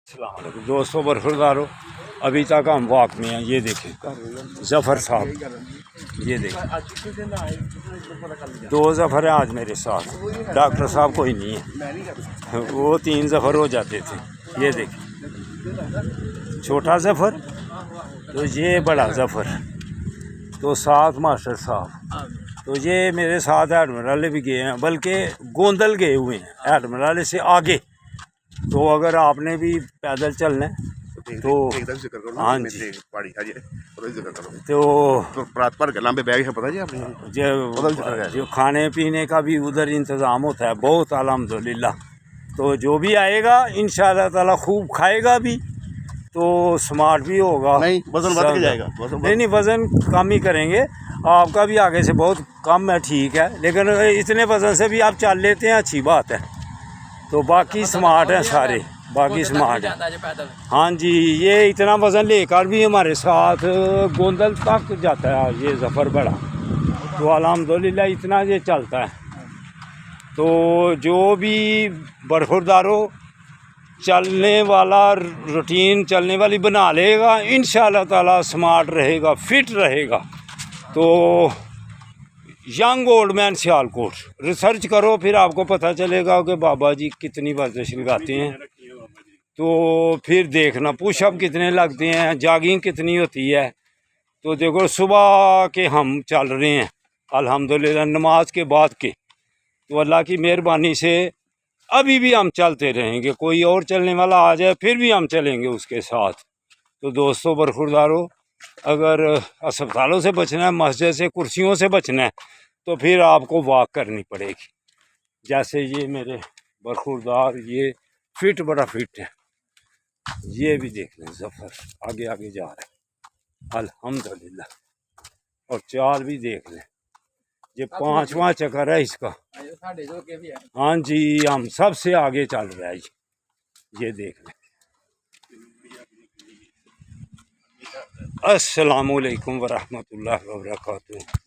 दोस्तों बरखुरदारो, अभी तक हम वॉक में हैं। ये देखें जफ़र साहब, ये देखें 2 जफ़र हैं आज मेरे साथ। डॉक्टर साहब कोई नहीं है, वो 3 जफ़र हो जाते थे। ये देखें छोटा जफ़र, तो ये बड़ा जफ़र, तो साथ मास्टर साहब, तो ये मेरे साथ एडमिरल भी गए हैं, बल्कि गोंदल गए हुए हैं एडमिरल से आगे। तो अगर आपने भी पैदल चलना है तो हाँ जी, तो जो खाने पीने का भी उधर इंतज़ाम होता है बहुत अल्हम्दुलिल्लाह। तो जो भी आएगा इंशाअल्लाह ताला खूब खाएगा भी, तो स्मार्ट भी होगा। नहीं वजन बढ़ के जाएगा, नहीं वज़न कम ही करेंगे। आपका भी आगे से बहुत कम है, ठीक है, लेकिन इतने वज़न से भी आप चल लेते हैं, अच्छी बात है। तो बाकी स्मार्ट हैं सारे, बाकी स्मार्ट हैं। हाँ जी, ये इतना वज़न लेकर भी हमारे साथ गोंदल तक जाता है ये जफ़र बड़ा, तो अल्हम्दुलिल्लाह इतना ये चलता है। तो जो भी बरखुरदारो चलने वाला रूटीन चलने वाली बना लेगा इंशाअल्लाह ताला, स्मार्ट रहेगा, फिट रहेगा। तो young old man Sialkot research करो, फिर आपको पता चलेगा कि बाबा जी कितनी वर्जिश लगाते हैं। तो फिर देखना पुशअप कितने लगते हैं, जॉगिंग कितनी होती है। तो देखो सुबह के हम चल रहे हैं अल्हम्दुलिल्लाह, नमाज के बाद के, तो अल्लाह की मेहरबानी से अभी भी हम चलते रहेंगे। कोई और चलने वाला आ जाए फिर भी हम चलेंगे उसके साथ। तो दोस्तों बरखुरदारो, अगर अस्पतालों से बचना है, मस्जिद से, कुर्सियों से बचना है, तो फिर आपको वॉक करनी पड़ेगी। जैसे ये मेरे बरखुरदार, ये फिट बड़ा फिट है, ये भी देख लें जफ़र आगे आगे जा रहा है अल्हम्दुलिल्लाह। और चाल भी देख लें, ये 5वां चक्कर है इसका। हाँ जी, हम सबसे आगे चल रहा है ये देख लें। अस्सलामुअलैकुम वरहमतुल्लाहि वबरकातुहू।